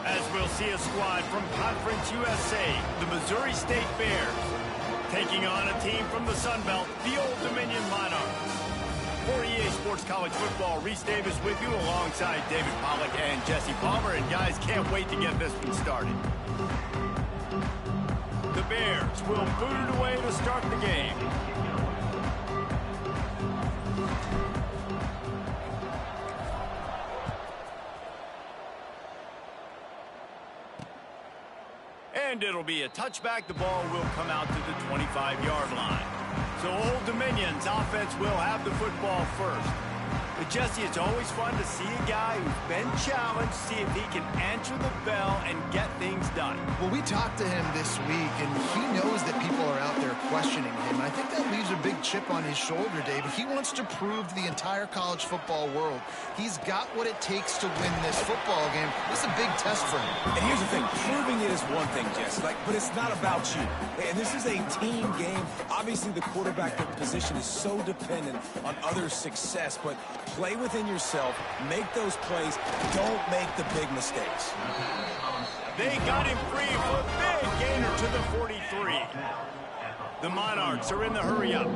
As we'll see a squad from Conference USA, the Missouri State Bears, taking on a team from the Sun Belt, the Old Dominion Monarchs. For EA Sports College Football, Reese Davis with you alongside David Pollack and Jesse Palmer. And guys, can't wait to get this one started. The Bears will boot it away to start the game. And it'll be a touchback. The ball will come out to the 25-yard line. So Old Dominion's offense will have the football first. But Jesse, it's always fun to see a guy who's been challenged, see if he can answer the bell and get things done. Well, we talked to him this week, and he knows that people are out there questioning him. I think that leaves a big chip on his shoulder, David. He wants to prove to the entire college football world he's got what it takes to win this football game. This is a big test for him. And here's the thing, proving it is one thing, Jess, but it's not about you. And this is a team game. Obviously, the quarterback position is so dependent on others' success, but play within yourself, make those plays, don't make the big mistakes. They got him free for a big gainer to the 43. The Monarchs are in the hurry-up.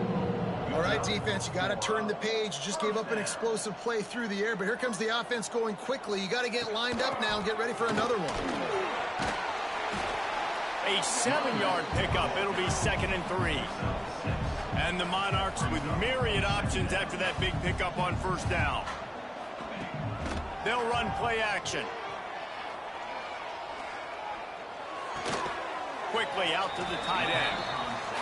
All right, defense, you got to turn the page. You just gave up an explosive play through the air, but here comes the offense going quickly. You got to get lined up now and get ready for another one. A 7-yard pickup. It'll be 2nd and 3. And the Monarchs with myriad options after that big pickup on first down. They'll run play action. Quickly out to the tight end.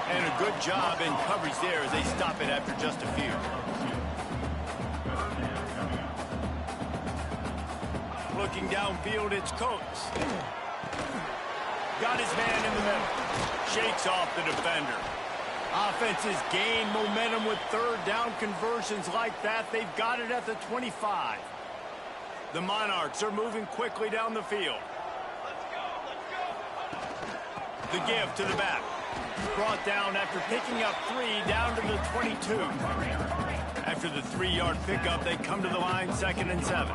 And a good job in coverage there as they stop it after just a few. Looking downfield, it's Coates. Got his man in the middle. Shakes off the defender. Offenses gain momentum with third down conversions like that. They've got it at the 25. The Monarchs are moving quickly down the field. The give to the back. Brought down after picking up 3 down to the 22. After the 3-yard pickup, they come to the line 2nd and 7.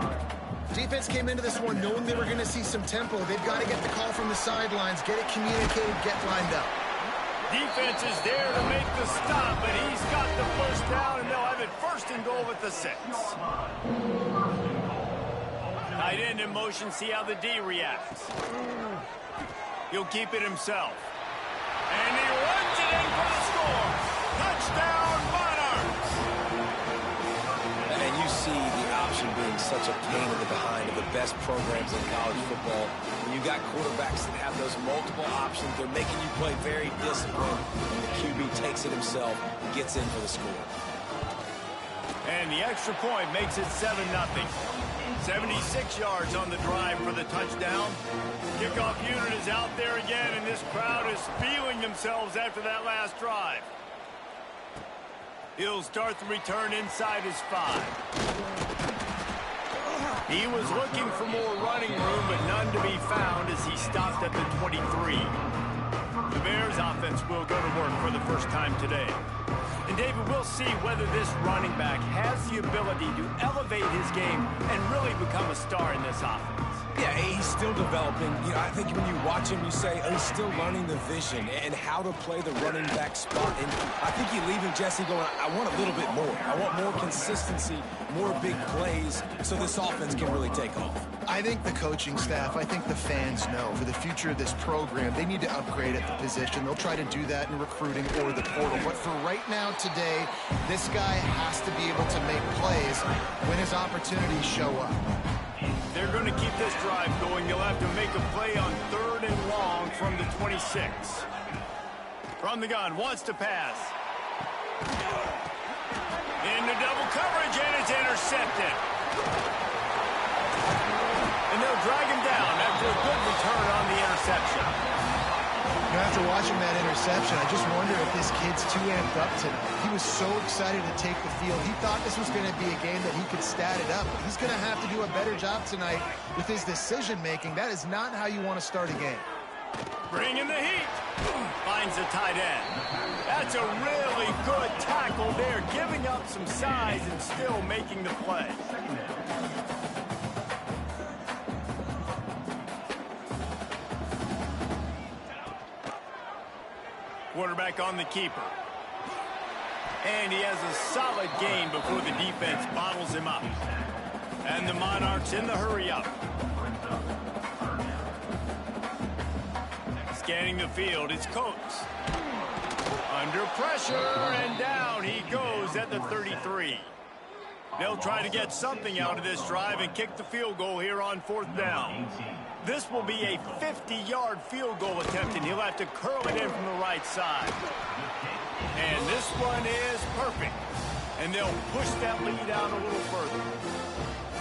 Defense came into this one knowing they were going to see some tempo. They've got to get the call from the sidelines, get it communicated, get lined up. Defense is there to make the stop, but he's got the first down, and they'll have it 1st and goal at the 6. Tight end in motion, see how the D reacts. He'll keep it himself. And he runs it in for the score. Touchdown, Monarchs! And you see the option being such a pain in the behind of the best programs in college football. When you got quarterbacks that have those multiple options, they're making you play very disciplined, and the QB takes it himself and gets in for the score. And the extra point makes it 7-0. 76 yards on the drive for the touchdown. Kickoff unit is out there again, and this crowd is feeling themselves after that last drive. He'll start the return inside his 5. He was looking for more running room, but none to be found as he stopped at the 23. The Bears offense will go to work for the first time today. And David, we'll see whether this running back has the ability to elevate his game and really become a star in this offense. Yeah, he's still developing. I think when you watch him, you say, oh, he's still learning the vision and how to play the running back spot. And I think you leave him, Jesse, going, I want a little bit more. I want more consistency, more big plays, so this offense can really take off. I think the coaching staff, I think the fans know for the future of this program, they need to upgrade at the position. They'll try to do that in recruiting or the portal. But for right now, today, this guy has to be able to make plays when his opportunities show up. They're going to keep this drive going. They'll have to make a play on 3rd and long from the 26. From the gun, wants to pass. Into double coverage, and it's intercepted. And they'll drag him down after a good return on the interception. After watching that interception, I just wonder if this kid's too amped up tonight. He was so excited to take the field. He thought this was going to be a game that he could stat it up. He's going to have to do a better job tonight with his decision-making. That is not how you want to start a game. Bringing the heat. Finds the tight end. That's a really good tackle there, giving up some size and still making the play. Quarterback on the keeper. And he has a solid gain before the defense bottles him up. And the Monarchs in the hurry up. Scanning the field, it's Coates. Under pressure, and down he goes at the 33. They'll try to get something out of this drive and kick the field goal here on 4th down. This will be a 50-yard field goal attempt, and he'll have to curl it in from the right side. And this one is perfect. And they'll push that lead out a little further.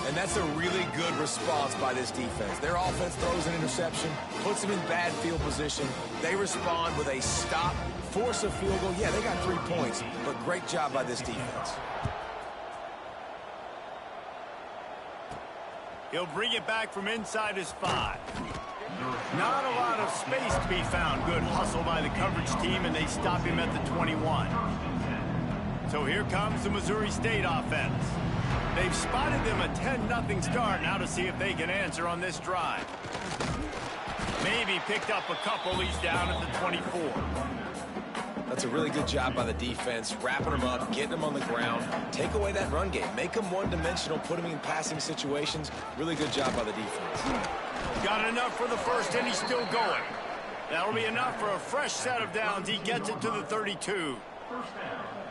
And that's a really good response by this defense. Their offense throws an interception, puts them in bad field position. They respond with a stop, force a field goal. Yeah, they got 3 points, but great job by this defense. He'll bring it back from inside his 5. Not a lot of space to be found. Good hustle by the coverage team, and they stop him at the 21. So here comes the Missouri State offense. They've spotted them a 10-0 start. Now to see if they can answer on this drive. Maybe picked up a couple. He's down at the 24. That's a really good job by the defense, wrapping them up, getting them on the ground. Take away that run game. Make them one-dimensional, put them in passing situations. Really good job by the defense. Got enough for the first, and he's still going. That'll be enough for a fresh set of downs. He gets it to the 32.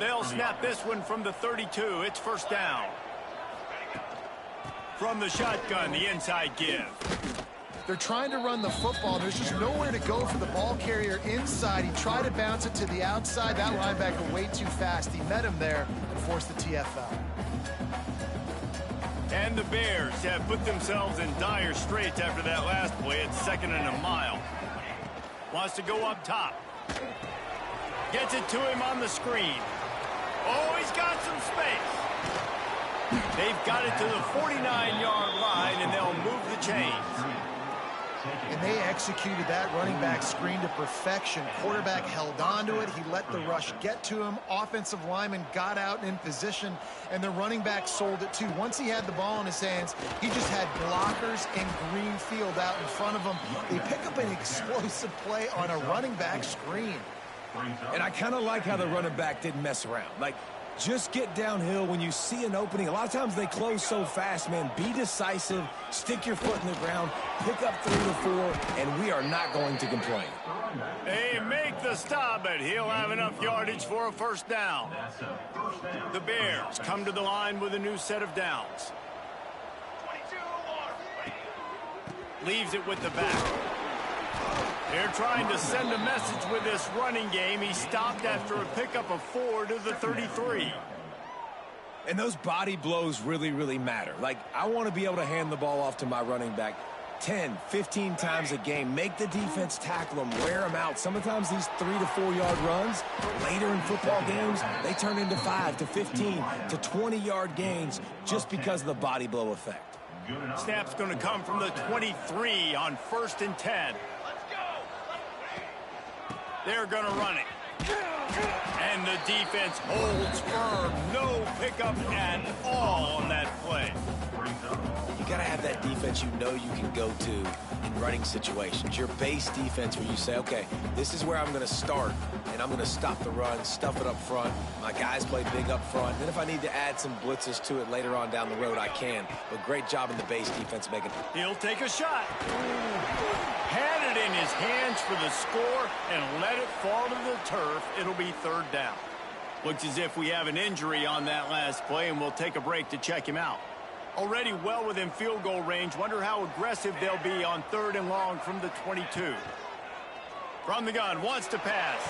They'll snap this one from the 32. It's 1st down. From the shotgun, the inside give. They're trying to run the football. There's just nowhere to go for the ball carrier inside. He tried to bounce it to the outside. That linebacker way too fast. He met him there and forced the TFL. And the Bears have put themselves in dire straits after that last play. It's 2nd and a mile. Wants to go up top. Gets it to him on the screen. Oh, he's got some space. They've got it to the 49-yard line, and they'll move the chains. And they executed that running back screen to perfection. Quarterback held on to it. He let the rush get to him. Offensive lineman got out and in position, and the running back sold it too. Once he had the ball in his hands, he just had blockers and green field out in front of him. They pick up an explosive play on a running back screen. And I kind of like how the running back didn't mess around. Like, just get downhill when you see an opening. A lot of times they close so fast, man. Be decisive, stick your foot in the ground, pick up 3 to 4, and we are not going to complain. They make the stop, but he'll have enough yardage for a 1st down. The Bears come to the line with a new set of downs. Leaves it with the back. They're trying to send a message with this running game. He stopped after a pickup of 4 to the 33. And those body blows really, really matter. Like, I want to be able to hand the ball off to my running back 10, 15 times a game. Make the defense tackle them, wear them out. Sometimes these 3 to 4 yard runs, later in football games, they turn into 5 to 15 to 20 yard gains just because of the body blow effect. Snap's going to come from the 23 on 1st and 10. They're going to run it. And the defense holds firm. No pickup at all on that play. You got to have that defense you know you can go to in running situations. Your base defense where you say, okay, this is where I'm going to start, and I'm going to stop the run, stuff it up front. My guys play big up front. Then if I need to add some blitzes to it later on down the road, I can. But great job in the base defense making it. He'll take a shot. Had it in his hands for the score and let it fall to the turf. It'll be 3rd down. Looks as if we have an injury on that last play, and we'll take a break to check him out. Already well within field goal range. Wonder how aggressive they'll be on 3rd and long from the 22. From the gun, wants to pass.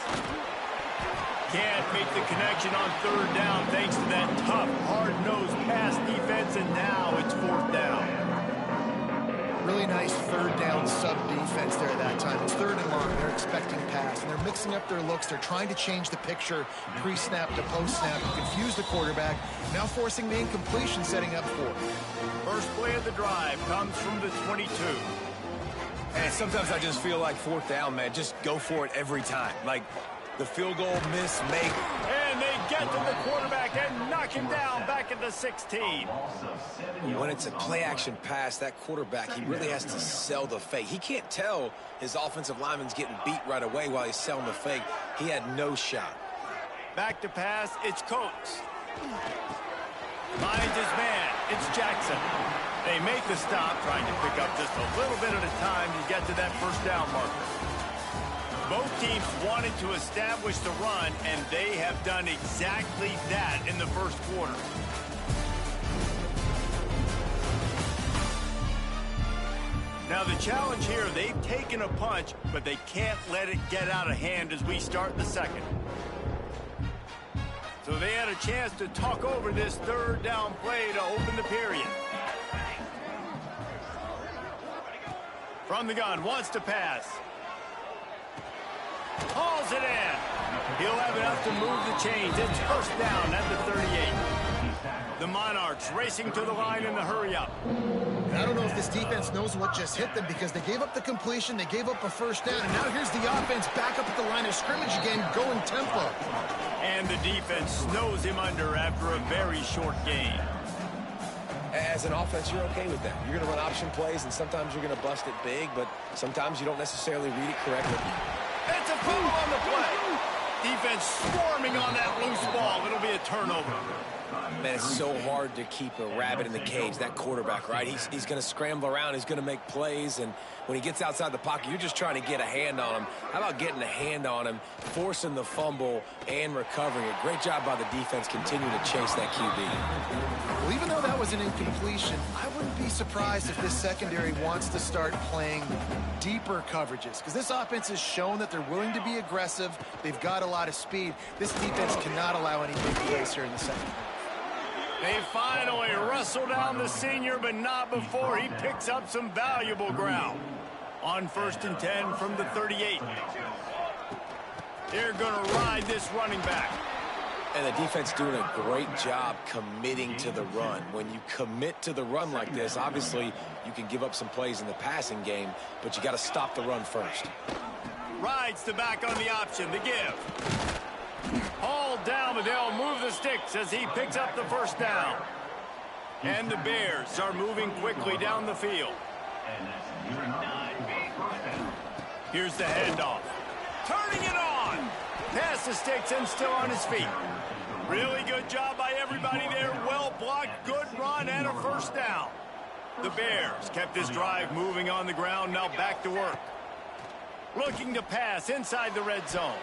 Can't make the connection on 3rd down thanks to that tough, hard-nosed pass defense, and now it's 4th down. Really nice 3rd down sub-defense there that time. It's 3rd and long. They're expecting pass, and they're mixing up their looks. They're trying to change the picture pre-snap to post-snap to confuse the quarterback, now forcing the incompletion, setting up 4th. First play of the drive comes from the 22. And sometimes I just feel like 4th down, man. Just go for it every time. Like, the field goal miss, make. And they get to the quarterback and knock him down back at the 16. When it's a play-action pass, that quarterback, he really has to sell the fake. He can't tell his offensive lineman's getting beat right away while he's selling the fake. He had no shot. Back to pass, it's Coates. Finds his man, it's Jackson. They make the stop, trying to pick up just a little bit at a time to get to that first down marker. Both teams wanted to establish the run, and they have done exactly that in the first quarter. Now the challenge here, they've taken a punch, but they can't let it get out of hand as we start the second. So they had a chance to talk over this third down play to open the period. From the gun, wants to pass. Hauls it in. He'll have enough to move the chains. It's first down at the 38. The Monarchs racing to the line in the hurry-up. And I don't know if this defense knows what just hit them because they gave up the completion, they gave up a first down, and now here's the offense back up at the line of scrimmage again, going tempo. And the defense snows him under after a very short gain. As an offense, you're okay with that. You're going to run option plays, and sometimes you're going to bust it big, but sometimes you don't necessarily read it correctly. It's a fumble on the play. Defense swarming on that loose ball. It'll be a turnover. Man, it's so hard to keep a rabbit in the cage, that quarterback, right? He's going to scramble around. He's going to make plays, and when he gets outside the pocket, you're just trying to get a hand on him. How about getting a hand on him, forcing the fumble, and recovering it? Great job by the defense continuing to chase that QB. Well, even though that was an incompletion, I wouldn't be surprised if this secondary wants to start playing deeper coverages because this offense has shown that they're willing to be aggressive. They've got a lot of speed. This defense cannot allow any big plays here in the second. They finally wrestle down the senior, but not before he picks up some valuable ground. On 1st and 10 from the 38. They're going to ride this running back. And the defense doing a great job committing to the run. When you commit to the run like this, obviously you can give up some plays in the passing game, but you got to stop the run first. Rides the back on the option, the give. Hauled down, but they'll move the sticks as he picks up the first down. And the Bears are moving quickly down the field. Here's the handoff. Turning it on. Past the sticks and still on his feet. Really good job by everybody there. Well blocked, good run, and a first down. The Bears kept this drive moving on the ground, now back to work. Looking to pass inside the red zone.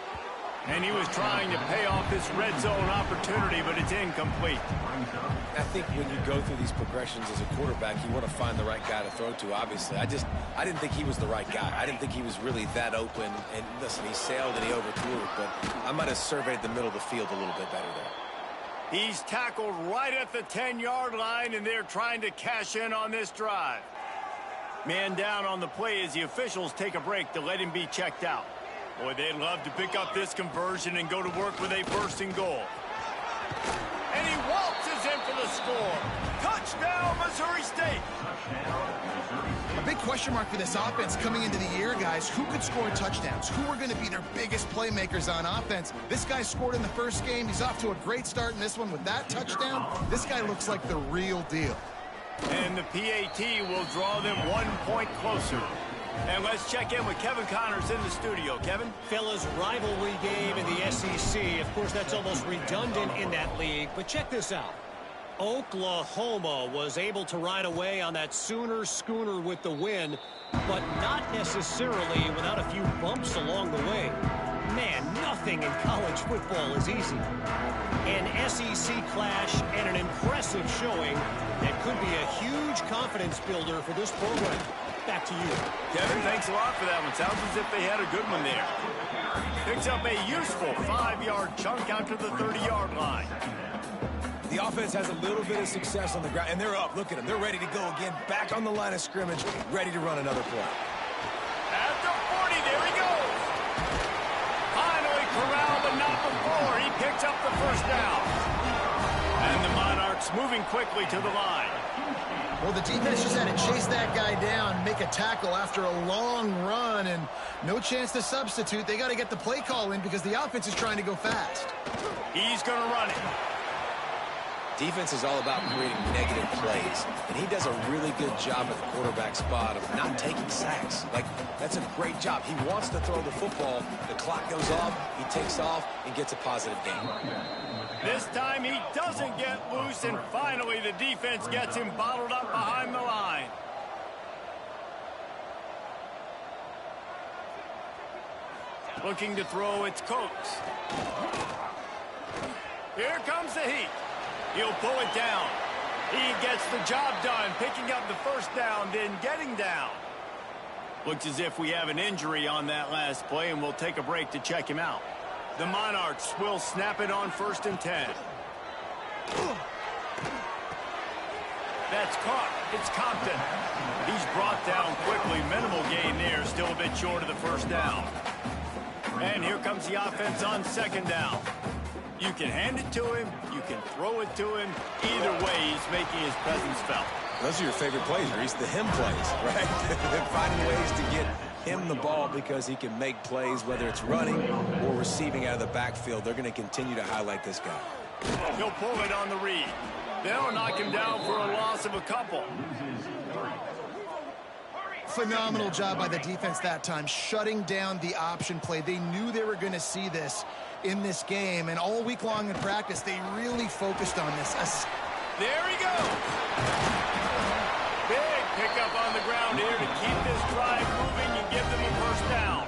And he was trying to pay off this red zone opportunity, but it's incomplete. I think when you go through these progressions as a quarterback, you want to find the right guy to throw to, obviously. I didn't think he was the right guy. I didn't think he was really that open. And listen, he sailed and he overthrew it, but I might have surveyed the middle of the field a little bit better there. He's tackled right at the 10-yard line, and they're trying to cash in on this drive. Man down on the play as the officials take a break to let him be checked out. Boy, they'd love to pick up this conversion and go to work with a first and goal. And he waltzes in for the score. Touchdown, Missouri State. A big question mark for this offense coming into the year, guys. Who could score touchdowns? Who are going to be their biggest playmakers on offense? This guy scored in the first game. He's off to a great start in this one with that touchdown. This guy looks like the real deal. And the PAT will draw them 1 point closer. And let's check in with Kevin Connors in the studio. Kevin? Fellas, rivalry game in the SEC. Of course, that's almost redundant in that league. But check this out. Oklahoma was able to ride away on that Sooner schooner with the win, but not necessarily without a few bumps along the way. Man, nothing in college football is easy. An SEC clash and an impressive showing that could be a huge confidence builder for this program. Back to you. Kevin, thanks a lot for that one. Sounds as if they had a good one there. Picks up a useful 5-yard chunk out to the 30-yard line. The offense has a little bit of success on the ground, and they're up. Look at them. They're ready to go again. Back on the line of scrimmage, ready to run another play. At the 40, there he goes. Finally corralled, but not before. He picks up the first down. And the Monarchs moving quickly to the line. Well, the defense just had to chase that guy down, make a tackle after a long run, and no chance to substitute. They got to get the play call in because the offense is trying to go fast. He's going to run it. Defense is all about creating negative plays, and he does a really good job at the quarterback spot of not taking sacks. Like, that's a great job. He wants to throw the football. The clock goes off, he takes off, and gets a positive gain. This time he doesn't get loose, and finally the defense gets him bottled up behind the line. Looking to throw, it's Coates. Here comes the heat. He'll pull it down. He gets the job done, picking up the first down, then getting down. Looks as if we have an injury on that last play, and we'll take a break to check him out. The Monarchs will snap it on 1st and 10. That's caught. It's Compton. He's brought down quickly. Minimal gain there, still a bit short of the first down. And here comes the offense on 2nd down. You can hand it to him, you can throw it to him. Either way, he's making his presence felt. Those are your favorite plays, Reese, the him plays, right? They're finding ways to get him the ball because he can make plays, whether it's running or receiving out of the backfield. They're going to continue to highlight this guy. He'll pull it on the read. They'll knock him down for a loss of a couple. Phenomenal job by the defense that time, shutting down the option play. They knew they were going to see this in this game, and all week long in practice, they really focused on this. There he goes. Big pickup on the ground here to keep this drive moving and give them a first down.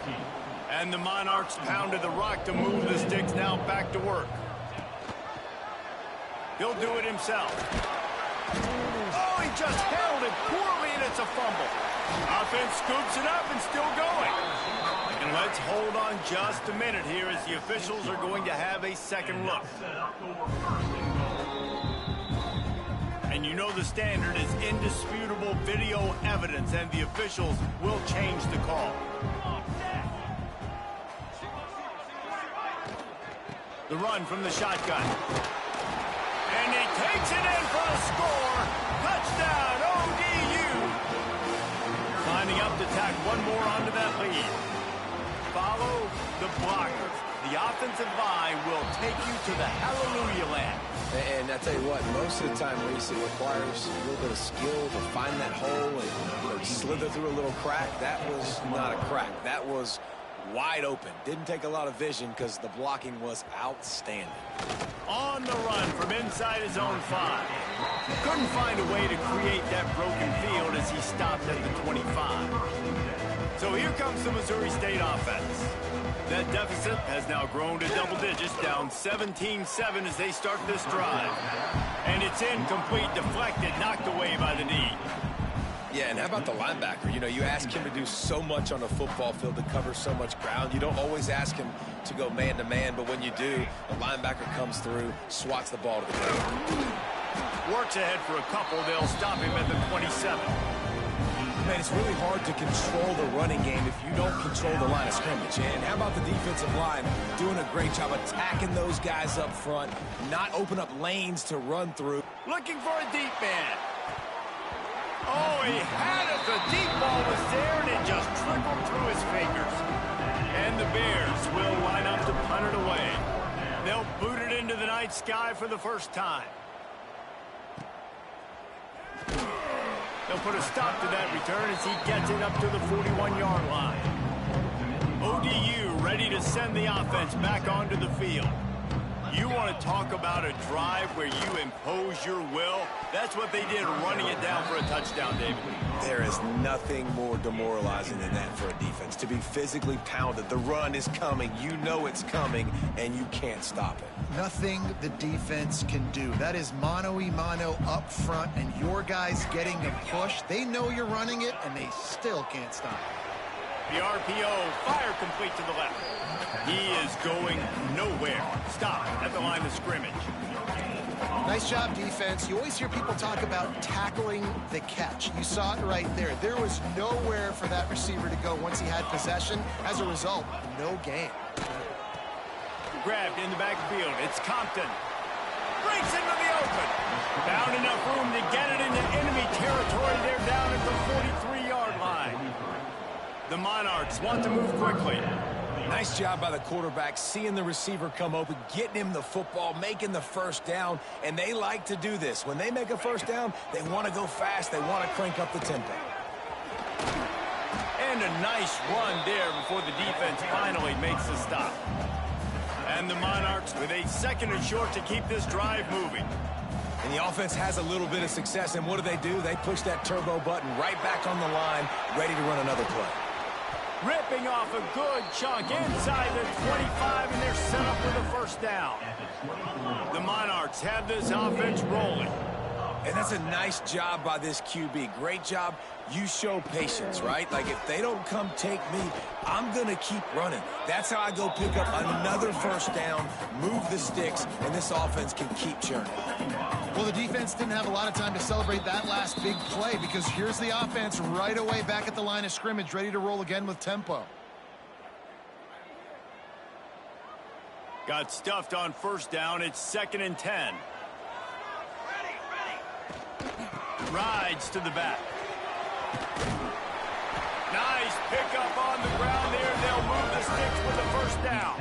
And the Monarchs pounded the rock to move the sticks now back to work. He'll do it himself. Oh, he just held it poorly, and it's a fumble. Offense scoops it up and still going. And let's hold on just a minute here as the officials are going to have a second look. And you know the standard is indisputable video evidence, and the officials will change the call. The run from the shotgun. And he takes it in for the score. Touchdown, ODU. Lining up to tack one more onto that lead. Follow the blockers. The offensive line will take you to the hallelujah land. And I tell you what, most of the time, Reese, it requires a little bit of skill to find that hole and slither through a little crack. That was not a crack. That was wide open. Didn't take a lot of vision because the blocking was outstanding. On the run from inside his own 5. Couldn't find a way to create that broken field as he stopped at the 25. So here comes the Missouri State offense. That deficit has now grown to double digits, down 17-7 as they start this drive. And it's incomplete, deflected, knocked away by the knee. Yeah, and how about the linebacker? You know, you ask him to do so much on a football field, to cover so much ground. You don't always ask him to go man-to-man, but when you do, the linebacker comes through, swats the ball to the ground. Works ahead for a couple. They'll stop him at the 27. Man, it's really hard to control the running game if you don't control the line of scrimmage. And how about the defensive line doing a great job attacking those guys up front, not open up lanes to run through. Looking for a deep man. Oh, he had it. The deep ball was there, and it just trickled through his fingers. And the Bears will line up to punt it away. They'll boot it into the night sky for the first time. They'll put a stop to that return as he gets it up to the 41-yard line. ODU ready to send the offense back onto the field. You want to talk about a drive where you impose your will? That's what they did, running it down for a touchdown, David. There is nothing more demoralizing than that for a defense, to be physically pounded. The run is coming. You know it's coming, and you can't stop it. Nothing the defense can do. That is mano-a-mano up front, and your guys getting a push. They know you're running it, and they still can't stop it. The RPO, fire complete to the left. He is going nowhere. Stop at the line of scrimmage. Nice job, defense. You always hear people talk about tackling the catch. You saw it right there. There was nowhere for that receiver to go once he had possession. As a result, no gain. Grabbed in the backfield. It's Compton. breaks into the open. Found enough room to get it into enemy territory. They're down at the 43-yard line. The Monarchs want to move quickly. Nice job by the quarterback, seeing the receiver come open, getting him the football, making the first down, and they like to do this. When they make a first down, they want to go fast. They want to crank up the tempo. And a nice run there before the defense finally makes the stop. And the Monarchs with a second and short to keep this drive moving. And the offense has a little bit of success, and what do? They push that turbo button right back on the line, ready to run another play. Ripping off a good chunk inside the 25, and they're set up with a first down. The Monarchs have this offense rolling. And that's a nice job by this QB. Great job. You show patience, right? Like, if they don't come take me, I'm going to keep running. That's how I go pick up another first down, move the sticks, and this offense can keep churning. Well, the defense didn't have a lot of time to celebrate that last big play because here's the offense right away back at the line of scrimmage, ready to roll again with tempo. Got stuffed on first down. It's 2nd and 10. Rides to the back. Nice pickup on the ground there. They'll move the sticks with the first down.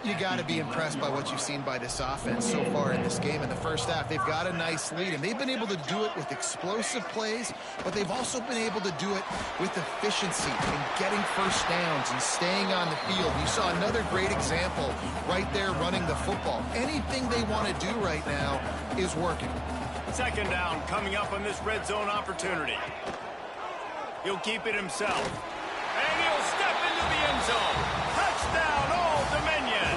You got to be impressed by what you've seen by this offense so far in this game. In the first half, they've got a nice lead, and they've been able to do it with explosive plays, but they've also been able to do it with efficiency and getting first downs and staying on the field. You saw another great example right there running the football. Anything they want to do right now is working. 2nd down coming up on this red zone opportunity. He'll keep it himself. And he'll step into the end zone. Touchdown, Old Dominion.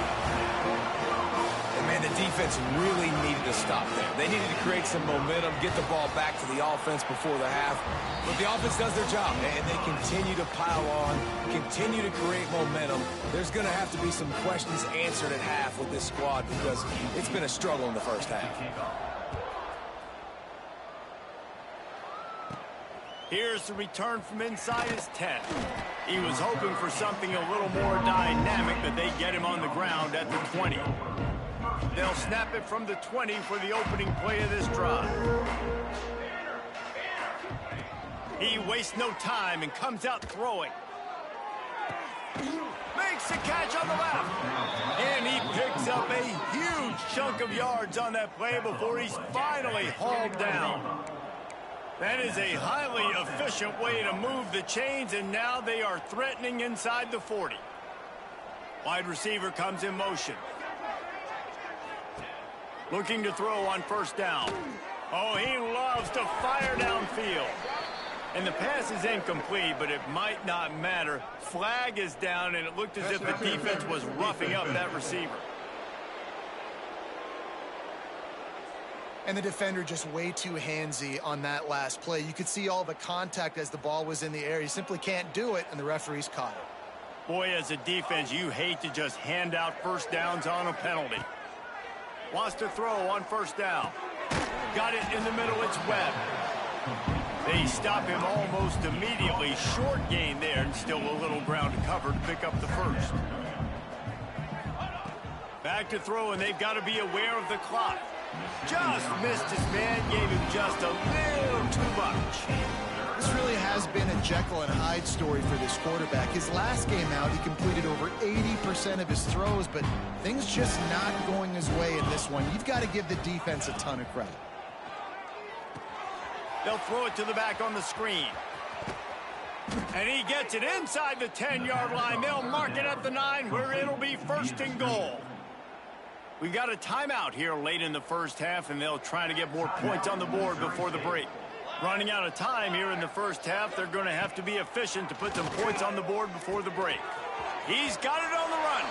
And, man, the defense really needed to stop there. They needed to create some momentum, get the ball back to the offense before the half. But the offense does their job, and they continue to pile on, continue to create momentum. There's going to have to be some questions answered at half with this squad because it's been a struggle in the first half. Here's the return from inside his 10. He was hoping for something a little more dynamic, but they get him on the ground at the 20. They'll snap it from the 20 for the opening play of this drive. He wastes no time and comes out throwing. Makes the catch on the left. And he picks up a huge chunk of yards on that play before he's finally hauled down. That is a highly efficient way to move the chains, and now they are threatening inside the 40. Wide receiver comes in motion. Looking to throw on first down. Oh, he loves to fire downfield. And the pass is incomplete, but it might not matter. Flag is down, and it looked as if the defense was roughing up that receiver. And the defender just way too handsy on that last play. You could see all the contact as the ball was in the air. He simply can't do it, and the referees caught it. Boy, as a defense, you hate to just hand out first downs on a penalty. Wants to throw on first down. Got it in the middle, it's Webb. They stop him almost immediately. Short gain there, and still a little ground to cover to pick up the first. Back to throw, and they've got to be aware of the clock. Just missed his man, gave him just a little too much. This really has been a Jekyll and Hyde story for this quarterback. His last game out, he completed over 80% of his throws, but things just not going his way in this one. You've got to give the defense a ton of credit. They'll throw it to the back on the screen. And he gets it inside the 10-yard line. They'll mark it at the 9 where it'll be 1st and goal. We've got a timeout here late in the first half, and they'll try to get more points on the board before the break. Running out of time here in the first half, they're going to have to be efficient to put some points on the board before the break. He's got it on the run,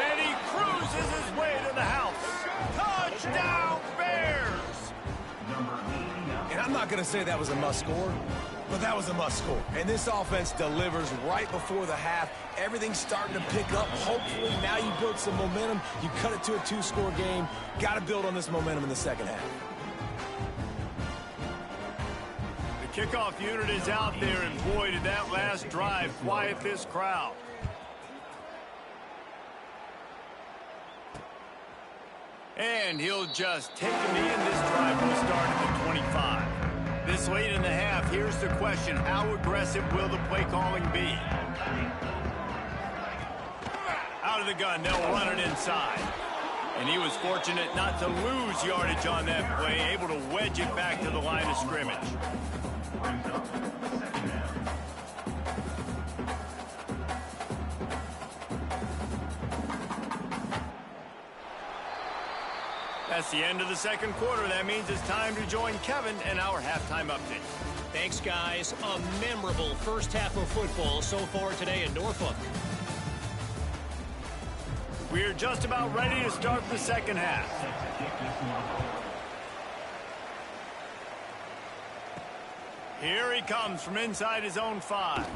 and he cruises his way to the house. Touchdown, Bears! And I'm not going to say that was a must-score, but that was a must-score. And this offense delivers right before the half. Everything's starting to pick up. Hopefully, now you build some momentum. You cut it to a 2-score game. Got to build on this momentum in the second half. The kickoff unit is out there, and boy, did that last drive quiet this crowd. And he'll just take him in. This drive will start at the 25. This late in the half, here's the question. How aggressive will the play calling be? Out of the gun, they'll run it inside. And he was fortunate not to lose yardage on that play, able to wedge it back to the line of scrimmage. That's the end of the second quarter. That means it's time to join Kevin and our halftime update. Thanks, guys. A memorable first half of football so far today in Norfolk. We're just about ready to start the second half. Here he comes from inside his own 5.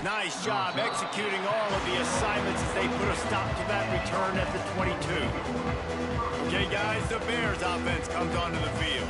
Nice job executing all of the assignments as they put a stop to that return at the 22. Okay, guys, the Bears offense comes onto the field.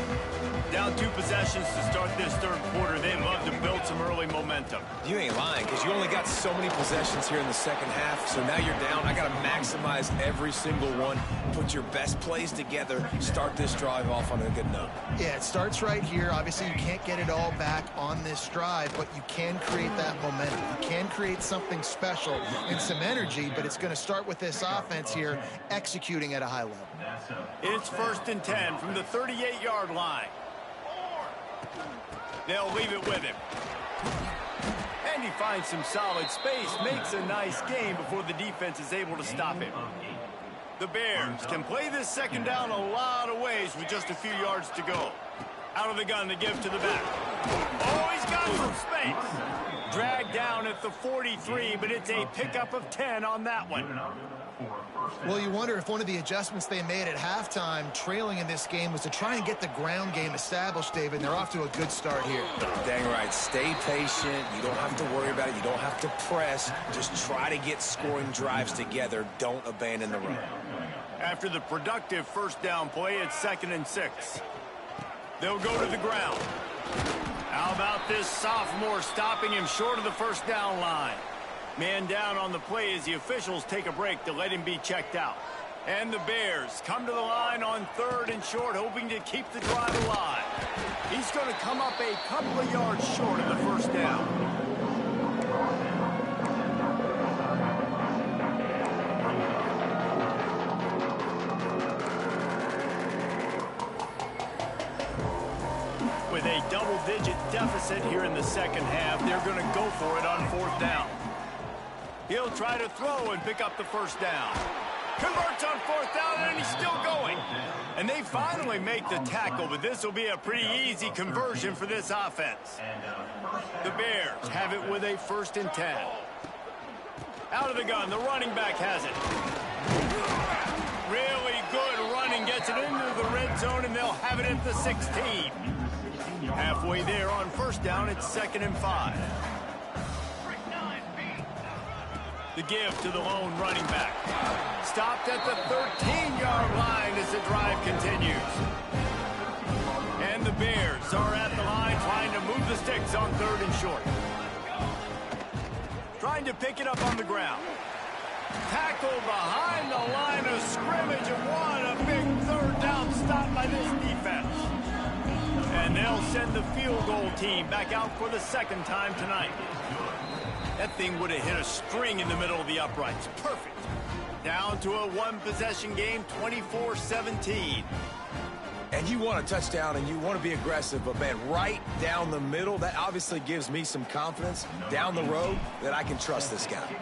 Down 2 possessions to start this third quarter. They love to build some early momentum. You ain't lying, because you only got so many possessions here in the second half, so now you're down. I got to maximize every single one, put your best plays together, start this drive off on a good note. Yeah, it starts right here. Obviously, you can't get it all back on this drive, but you can create that momentum. You can create something special and some energy, but it's going to start with this offense here executing at a high level. It's 1st and 10 from the 38-yard line. They'll leave it with him. And he finds some solid space, makes a nice gain before the defense is able to stop him. The Bears can play this second down a lot of ways with just a few yards to go. Out of the gun to give to the back. Oh, he's got some space. Dragged down at the 43, but it's a pickup of 10 on that one. Well, you wonder if one of the adjustments they made at halftime, trailing in this game, was to try and get the ground game established, David. They're off to a good start here. Dang right. Stay patient. You don't have to worry about it. You don't have to press. Just try to get scoring drives together. Don't abandon the run. After the productive first down play, it's 2nd and 6. They'll go to the ground. How about this sophomore stopping him short of the first down line? Man down on the play as the officials take a break to let him be checked out. And the Bears come to the line on 3rd and short, hoping to keep the drive alive. He's going to come up a couple of yards short of the first down. With a double-digit deficit here in the second half, they're going to go for it on 4th down. He'll try to throw and pick up the first down. Converts on 4th down, and he's still going. And they finally make the tackle, but this will be a pretty easy conversion for this offense. The Bears have it with a 1st and 10. Out of the gun, the running back has it. Really good running, gets it into the red zone, and they'll have it at the 16. Halfway there on 1st down, it's 2nd and 5. The give to the lone running back. Stopped at the 13-yard line as the drive continues. And the Bears are at the line trying to move the sticks on 3rd and short. Trying to pick it up on the ground. Tackle behind the line of scrimmage, and what a big 3rd down stop by this defense. And they'll send the field goal team back out for the 2nd time tonight. That thing would have hit a string in the middle of the uprights. Perfect. Down to a 1-possession game, 24-17. And you want a touchdown and you want to be aggressive, but man, right down the middle, that obviously gives me some confidence down the road that I can trust this guy.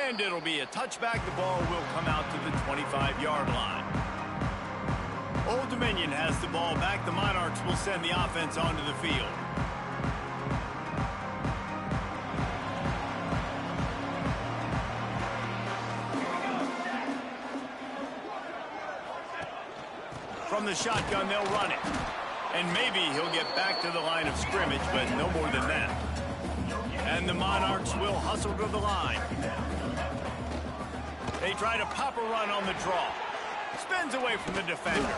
And it'll be a touchback. The ball will come out to the 25-yard line. Old Dominion has the ball back. The Monarchs will send the offense onto the field. From the shotgun, they'll run it. And maybe he'll get back to the line of scrimmage, but no more than that. And the Monarchs will hustle to the line. They try to pop a run on the draw. Spins away from the defender.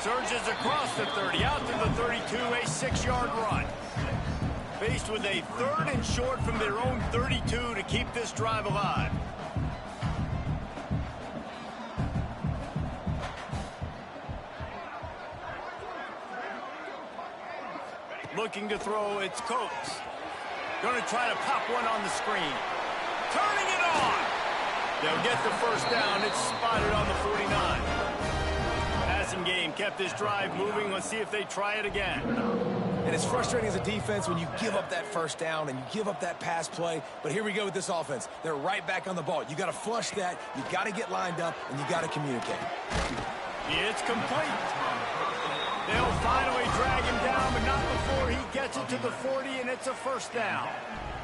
Surges across the 30, out to the 32, a 6-yard run. Faced with a 3rd and short from their own 32 to keep this drive alive. Looking to throw, it's Coates. Going to try to pop one on the screen. Turning it on. They'll get the first down. It's spotted on the 49. Passing game kept this drive moving. Let's see if they try it again. And it's frustrating as a defense when you give up that first down and you give up that pass play. But here we go with this offense. They're right back on the ball. You got to flush that. You got to get lined up, and you got to communicate. It's complete. They'll finally drag him down, but not before he gets it to the 40, and it's a first down.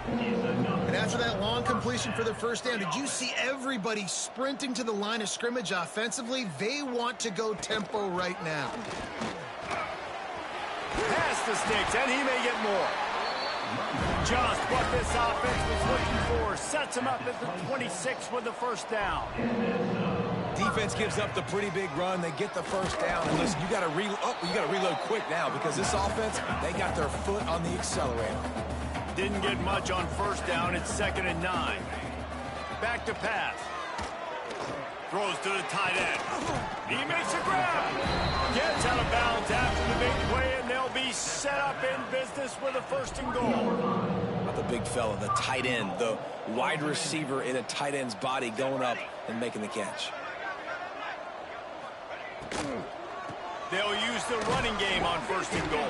And after that long completion for the first down, did you see everybody sprinting to the line of scrimmage offensively? They want to go tempo right now. Past the sticks, and he may get more. Just what this offense was looking for. Sets him up at the 26 with the first down. Defense gives up the pretty big run. They get the first down. And listen, you got to reload quick now because this offense, they got their foot on the accelerator. Didn't get much on first down. It's 2nd and 9. Back to pass. Throws to the tight end. He makes a grab. Gets out of bounds after the big play, and they'll be set up in business with a 1st and goal. Not the big fella, the tight end, the wide receiver in a tight end's body going up and making the catch. They'll use the running game on 1st and goal.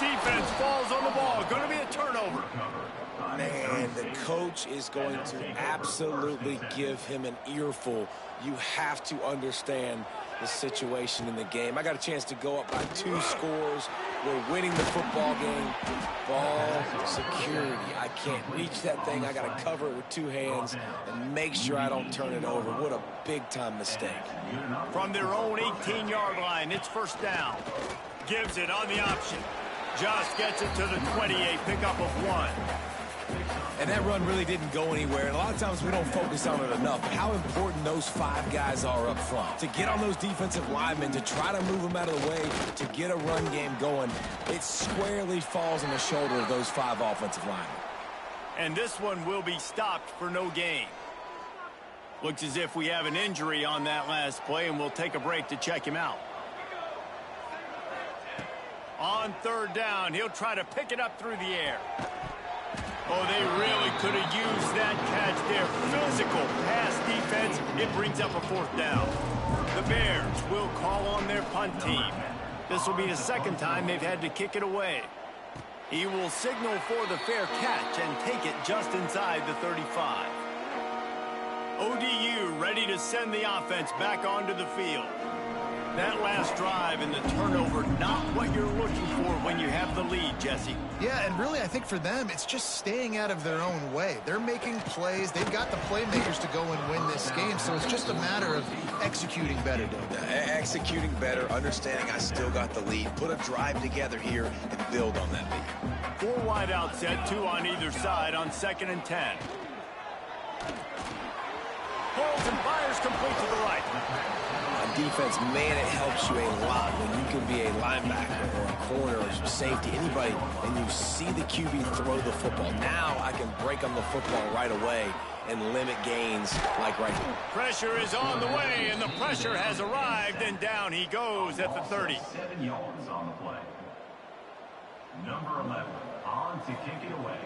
Defense falls on the ball. Going to be a turnover. Man, the coach is going to absolutely give him an earful. You have to understand the situation in the game. I got a chance to go up by 2 scores. We're winning the football game. Ball security. I can't reach that thing. I got to cover it with 2 hands and make sure I don't turn it over. What a big-time mistake. From their own 18-yard line, it's first down. Gives it on the option. Just gets it to the 28, pickup of 1. And that run really didn't go anywhere. And a lot of times we don't focus on it enough. How important those 5 guys are up front. To get on those defensive linemen, to try to move them out of the way, to get a run game going, it squarely falls on the shoulder of those 5 offensive linemen. And this one will be stopped for no gain. Looks as if we have an injury on that last play, and we'll take a break to check him out. On 3rd down, he'll try to pick it up through the air. Oh, they really could have used that catch there. Physical pass defense. It brings up a 4th down. The Bears will call on their punt team. This will be the 2nd time they've had to kick it away. He will signal for the fair catch and take it just inside the 35. ODU ready to send the offense back onto the field. That last drive and the turnover, not what you're looking for when you have the lead, Jesse. Yeah, and really, I think for them, it's just staying out of their own way. They're making plays. They've got the playmakers to go and win this game, so it's just a matter of executing better, Dave. Executing better, understanding I still got the lead. Put a drive together here and build on that lead. 4 wide out set, 2 on either side on 2nd and 10. Pulls and fires complete to the right. On defense, man, it helps you a lot when you can be a linebacker or a corner or safety, anybody, and you see the QB throw the football. Now I can break on the football right away and limit gains like right here. Pressure is on the way, and the pressure has arrived, and down he goes at the 30. 7 yards on the play. Number 11 on to kick it away.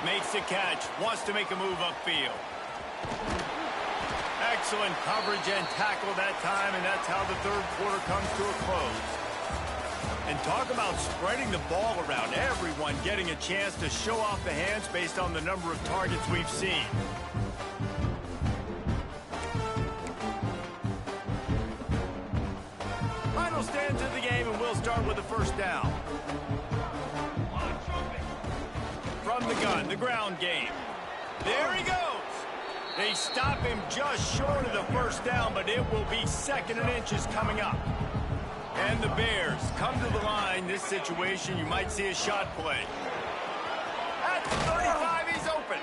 Makes the catch, wants to make a move upfield. Excellent coverage and tackle that time, and that's how the 3rd quarter comes to a close. And talk about spreading the ball around. Everyone getting a chance to show off the hands based on the number of targets we've seen. Final stanza of the game, and we'll start with the first down. From the gun, the ground game. There he goes. They stop him just short of the first down, but it will be 2nd and inches coming up. And the Bears come to the line. This situation, you might see a shot play. At the 35, he's open.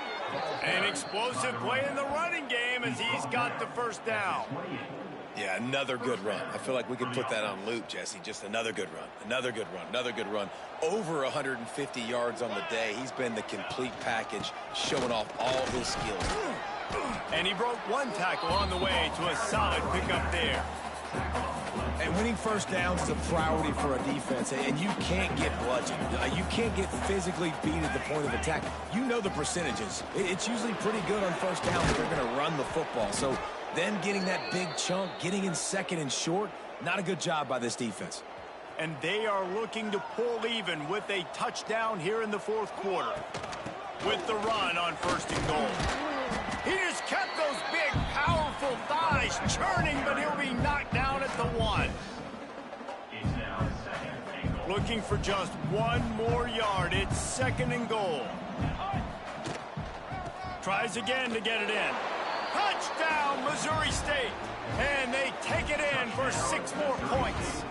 An explosive play in the running game as he's got the first down. Yeah, another good run. I feel like we could put that on loop, Jesse. Just another good run, another good run, another good run. Over 150 yards on the day. He's been the complete package, showing off all his skills. And he broke one tackle on the way to a solid pickup there. And winning first downs is a priority for a defense, and you can't get bludgeoned. You can't get physically beat at the point of attack. You know the percentages. It's usually pretty good on first down if they're going to run the football. So them getting that big chunk, getting in second and short, not a good job by this defense. And they are looking to pull even with a touchdown here in the fourth quarter. With the run on first and goal. He just kept those big, powerful thighs churning, but he'll be knocked down at the 1. Looking for just one more yard. It's second and goal. Tries again to get it in. Touchdown, Missouri State. And they take it in for 6 more points.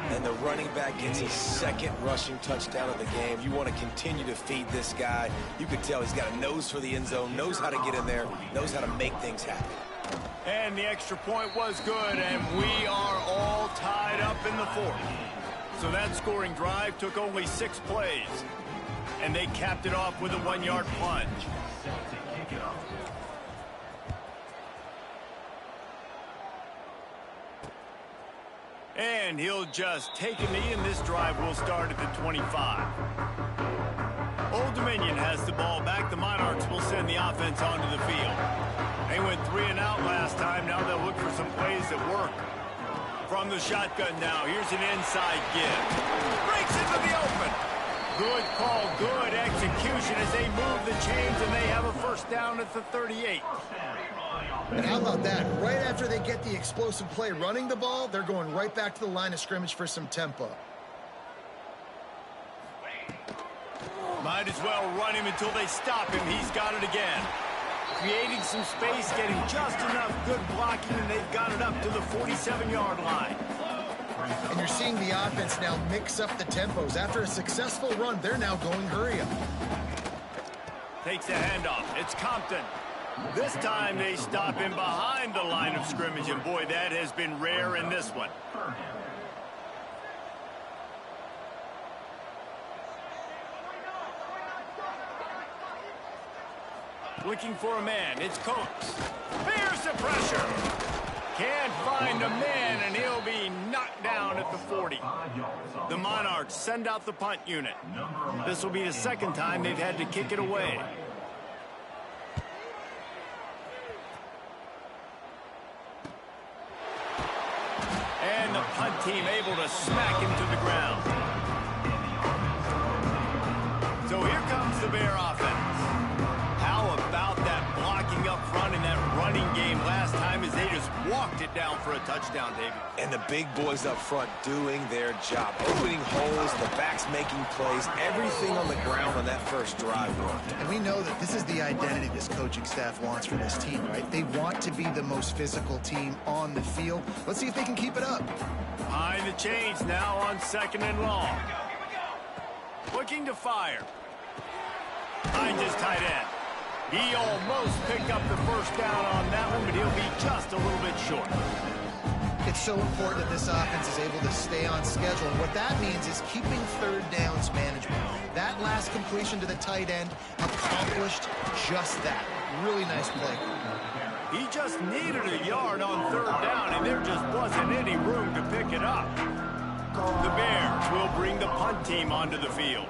And the running back gets his second rushing touchdown of the game. You want to continue to feed this guy. You can tell he's got a nose for the end zone, knows how to get in there, knows how to make things happen. And the extra point was good, and we are all tied up in the fourth. So that scoring drive took only 6 plays. And they capped it off with a 1-yard plunge. And he'll just take a knee, and this drive will start at the 25. Old Dominion has the ball back. The Monarchs will send the offense onto the field. They went 3 and out last time. Now they'll look for some plays that work. From the shotgun now, here's an inside give. Breaks into the open. Good call, good execution as they move the chains, and they have a first down at the 38. And how about that? Right after they get the explosive play running the ball, they're going right back to the line of scrimmage for some tempo. Might as well run him until they stop him. He's got it again. Creating some space, getting just enough good blocking, and they've got it up to the 47-yard line. And you're seeing the offense now mix up the tempos. After a successful run, they're now going hurry up. Takes a handoff. It's Compton. This time they stop him behind the line of scrimmage, and boy, that has been rare in this one. Looking for a man. It's Coates. There's the pressure. Can't find a man, and he'll be knocked down at the 40. The Monarchs send out the punt unit. This will be the second time they've had to kick it away. And the punt team able to smack him to the ground. So here comes the Bear offense. How about that blocking up front in that running game last time as they just walked it down for a touchdown, David? And the big boys up front doing their job. Opening holes, the backs making plays, everything on the ground on that first drive worked. And we know that this is the identity this coaching staff wants for this team, right? They want to be the most physical team on the field. Let's see if they can keep it up. Behind the chains now on second and long. Looking to fire. Behind his tight end. He almost picked up the first down on that one, but he'll be just a little bit short. It's so important that this offense is able to stay on schedule. And what that means is keeping third downs management. That last completion to the tight end accomplished just that. Really nice play. He just needed a yard on third down, and there just wasn't any room to pick it up. The Bears will bring the punt team onto the field.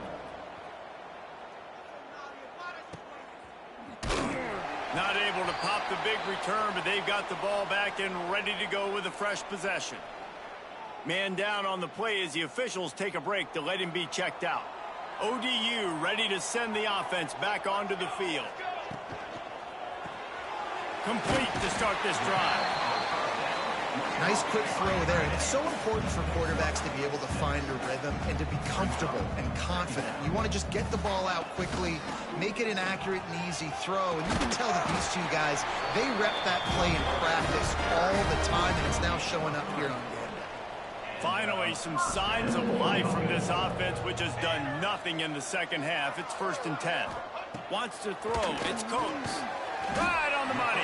Not able to pop the big return, but they've got the ball back and ready to go with a fresh possession. Man down on the play as the officials take a break to let him be checked out. ODU ready to send the offense back onto the field. Complete to start this drive. Nice quick throw there. And it's so important for quarterbacks to be able to find a rhythm and to be comfortable and confident. You want to just get the ball out quickly, make it an accurate and easy throw. And you can tell that these two guys, they rep that play in practice all the time, and it's now showing up here on game day. Finally, some signs of life from this offense, which has done nothing in the second half. It's 1st and 10. Wants to throw. It's Coates. Right on the money.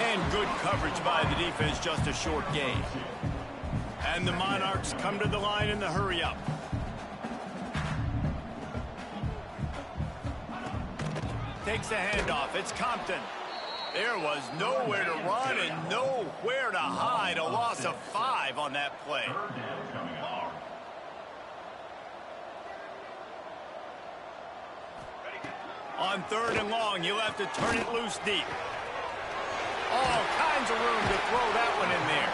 And good coverage by the defense, just a short gain. And the Monarchs come to the line in the hurry-up. Takes the handoff. It's Compton. There was nowhere to run and nowhere to hide. A loss of 5 on that play. On 3rd and long, you'll have to turn it loose deep. All kinds of room to throw that one in there.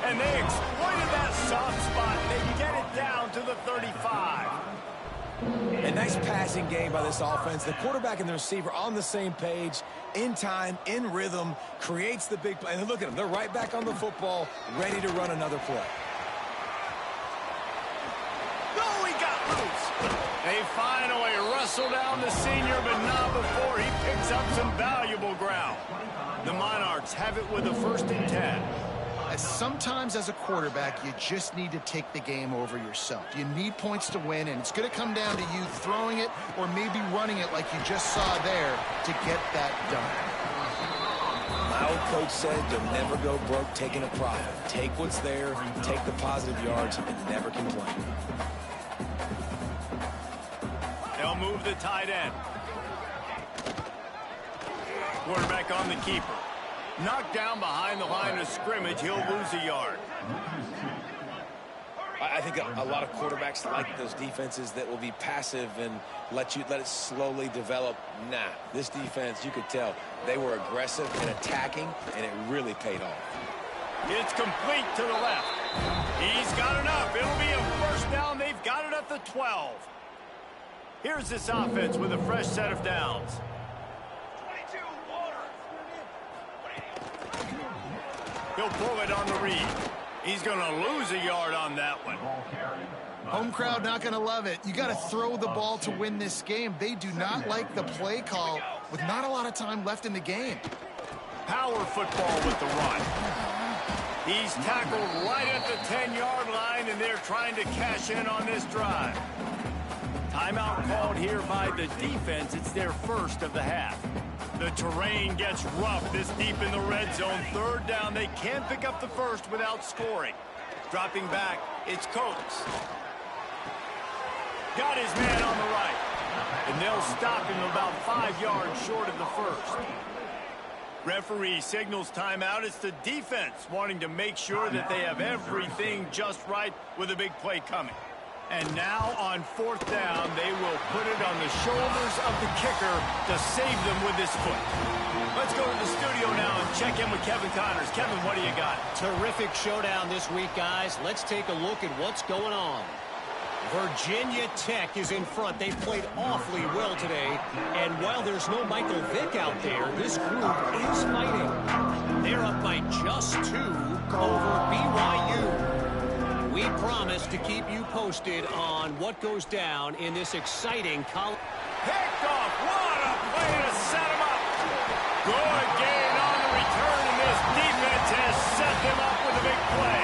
And they exploited that soft spot. They get it down to the 35. A nice passing game by this offense. The quarterback and the receiver on the same page, in time, in rhythm, creates the big play. And look at them. They're right back on the football, ready to run another play. No, he got loose. They finally wrestle down the senior, but not before he picks up some valuable ground. The Monarchs have it with a 1st and 10. Sometimes as a quarterback, you just need to take the game over yourself. You need points to win, and it's going to come down to you throwing it or maybe running it like you just saw there to get that done. My old coach said you'll never go broke taking a profit. Take what's there, take the positive yards, and never complain. They'll move the tight end. Quarterback on the keeper. Knocked down behind the line of scrimmage. He'll lose a yard. I think a lot of quarterbacks like those defenses that will be passive and let it slowly develop. Nah, this defense, you could tell, they were aggressive and attacking, and it really paid off. It's complete to the left. He's got enough. It'll be a 1st down. They've got it at the 12. Here's this offense with a fresh set of downs. He'll pull it on the read. He's going to lose a yard on that one. Home crowd not going to love it. You got to throw the ball to win this game. They do not like the play call with not a lot of time left in the game. Power football with the run. He's tackled right at the 10-yard line, and they're trying to cash in on this drive. Timeout called here by the defense. It's their 1st of the half. The terrain gets rough this deep in the red zone. 3rd down, they can't pick up the 1st without scoring. Dropping back, it's Coates. Got his man on the right. And they'll stop him about 5 yards short of the 1st. Referee signals timeout. It's the defense wanting to make sure that they have everything just right with a big play coming. And now on 4th down, they will put it on the shoulders of the kicker to save them with his foot. Let's go to the studio now and check in with Kevin Connors. Kevin, what do you got? Terrific showdown this week, guys. Let's take a look at what's going on. Virginia Tech is in front. They played awfully well today. And while there's no Michael Vick out there, this group is fighting. They're up by just 2 over BYU. We promise to keep you posted on what goes down in this exciting college. Picked off. What a play to set him up. Good gain on the return, and this defense has set them up with a big play.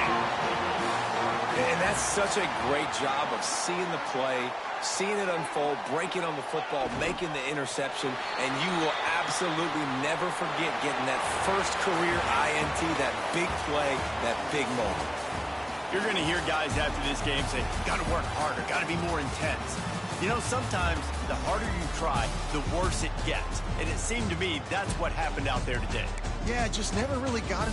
And that's such a great job of seeing the play, seeing it unfold, breaking on the football, making the interception, and you will absolutely never forget getting that 1st career INT, that big play, that big moment. You're going to hear guys after this game say, got to work harder, got to be more intense. You know, sometimes the harder you try, the worse it gets. And it seemed to me that's what happened out there today. Yeah, just never really got